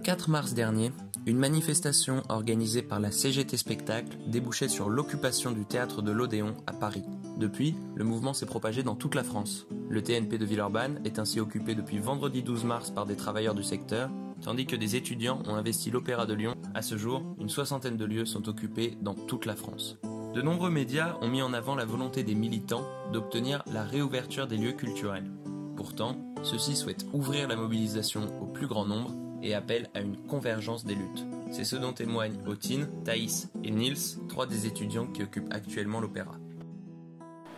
4 mars dernier, une manifestation organisée par la CGT Spectacle débouchait sur l'occupation du théâtre de l'Odéon à Paris. Depuis, le mouvement s'est propagé dans toute la France. Le TNP de Villeurbanne est ainsi occupé depuis vendredi 12 mars par des travailleurs du secteur, tandis que des étudiants ont investi l'Opéra de Lyon. À ce jour, une 60aine de lieux sont occupés dans toute la France. De nombreux médias ont mis en avant la volonté des militants d'obtenir la réouverture des lieux culturels. Pourtant, ceux-ci souhaitent ouvrir la mobilisation au plus grand nombre et appellent à une convergence des luttes. C'est ce dont témoignent Otine, Thaïs et Nils, 3 des étudiants qui occupent actuellement l'opéra.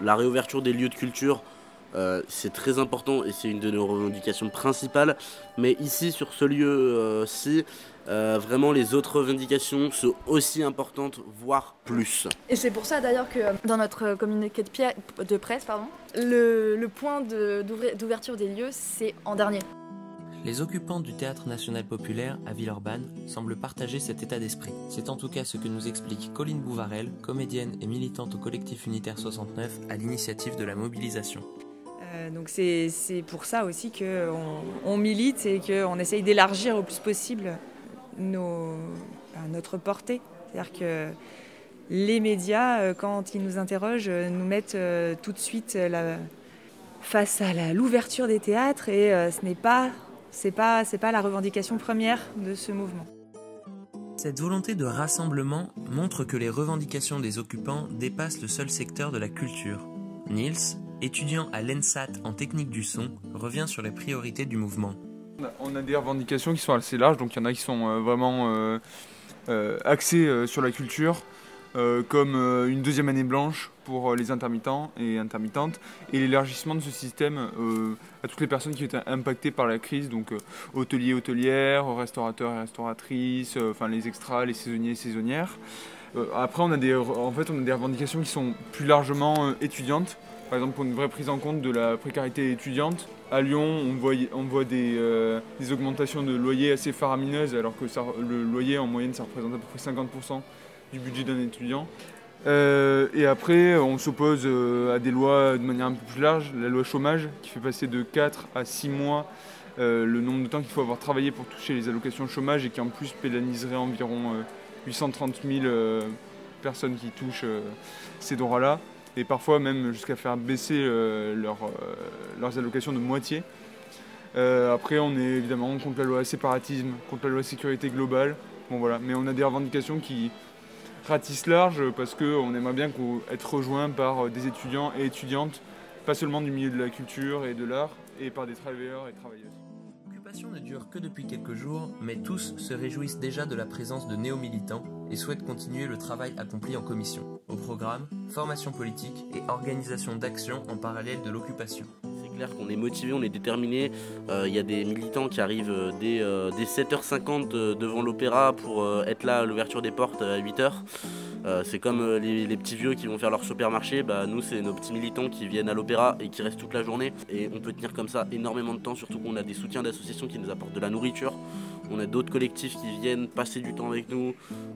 La réouverture des lieux de culture, c'est très important et c'est une de nos revendications principales. Mais ici, sur ce lieu-ci, vraiment les autres revendications sont aussi importantes, voire plus. Et c'est pour ça d'ailleurs que dans notre communiqué de presse, le point d'ouverture des lieux, c'est en dernier. Les occupants du Théâtre National Populaire à Villeurbanne semblent partager cet état d'esprit. C'est en tout cas ce que nous explique Colline Bouvarel, comédienne et militante au collectif unitaire 69 à l'initiative de la mobilisation. Donc c'est pour ça aussi qu'on milite et qu'on essaye d'élargir au plus possible notre portée. C'est-à-dire que les médias, quand ils nous interrogent, nous mettent tout de suite face à l'ouverture des théâtres et c'est pas la revendication première de ce mouvement. Cette volonté de rassemblement montre que les revendications des occupants dépassent le seul secteur de la culture. Nils, étudiant à l'ENSAT en technique du son, revient sur les priorités du mouvement. On a des revendications qui sont assez larges, donc il y en a qui sont vraiment axées sur la culture, comme une deuxième année blanche pour les intermittents et intermittentes, et l'élargissement de ce système à toutes les personnes qui ont été impactées par la crise, donc hôteliers, hôtelières, restaurateurs et restauratrices, enfin les extras, les saisonniers et saisonnières. Après, on a des revendications qui sont plus largement étudiantes. Par exemple, pour une vraie prise en compte de la précarité étudiante. À Lyon, on voit des augmentations de loyers assez faramineuses, alors que le loyer en moyenne, ça représente à peu près 50% du budget d'un étudiant. Et après, on s'oppose à des lois de manière un peu plus large. La loi chômage, qui fait passer de 4 à 6 mois le nombre de temps qu'il faut avoir travaillé pour toucher les allocations chômage et qui en plus pénaliserait environ 830 000 personnes qui touchent ces droits-là. Et parfois même jusqu'à faire baisser leurs allocations de moitié. Après, on est évidemment contre la loi séparatisme, contre la loi sécurité globale. Bon, voilà. Mais on a des revendications qui ratissent large parce qu'on aimerait bien être rejoint par des étudiants et étudiantes, pas seulement du milieu de la culture et de l'art, et par des travailleurs et travailleuses. L'occupation ne dure que depuis quelques jours, mais tous se réjouissent déjà de la présence de néo-militants et souhaitent continuer le travail accompli en commission. Au programme, formation politique et organisation d'actions en parallèle de l'occupation. C'est clair qu'on est motivé, on est déterminé. Y a des militants qui arrivent dès 7h50 devant l'opéra pour être là à l'ouverture des portes à 8h. C'est comme les petits vieux qui vont faire leur supermarché, nous c'est nos petits militants qui viennent à l'opéra et qui restent toute la journée. Et on peut tenir comme ça énormément de temps, surtout qu'on a des soutiens d'associations qui nous apportent de la nourriture. On a d'autres collectifs qui viennent passer du temps avec nous.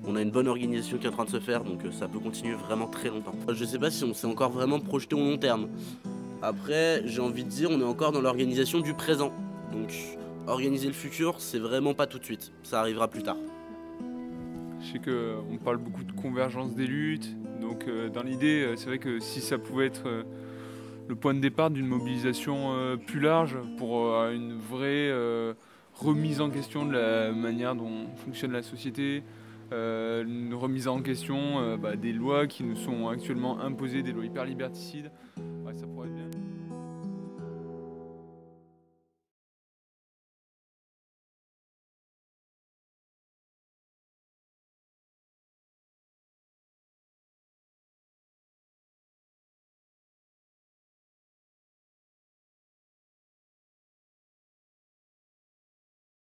On a une bonne organisation qui est en train de se faire, donc ça peut continuer vraiment très longtemps. Je sais pas si on s'est encore vraiment projeté au long terme. Après, j'ai envie de dire, on est encore dans l'organisation du présent. Donc organiser le futur, c'est vraiment pas tout de suite, ça arrivera plus tard. Je sais qu'on parle beaucoup de convergence des luttes, donc dans l'idée, c'est vrai que si ça pouvait être le point de départ d'une mobilisation plus large pour une vraie remise en question de la manière dont fonctionne la société, une remise en question des lois qui nous sont actuellement imposées, des lois hyper liberticides, ça pourrait être bien.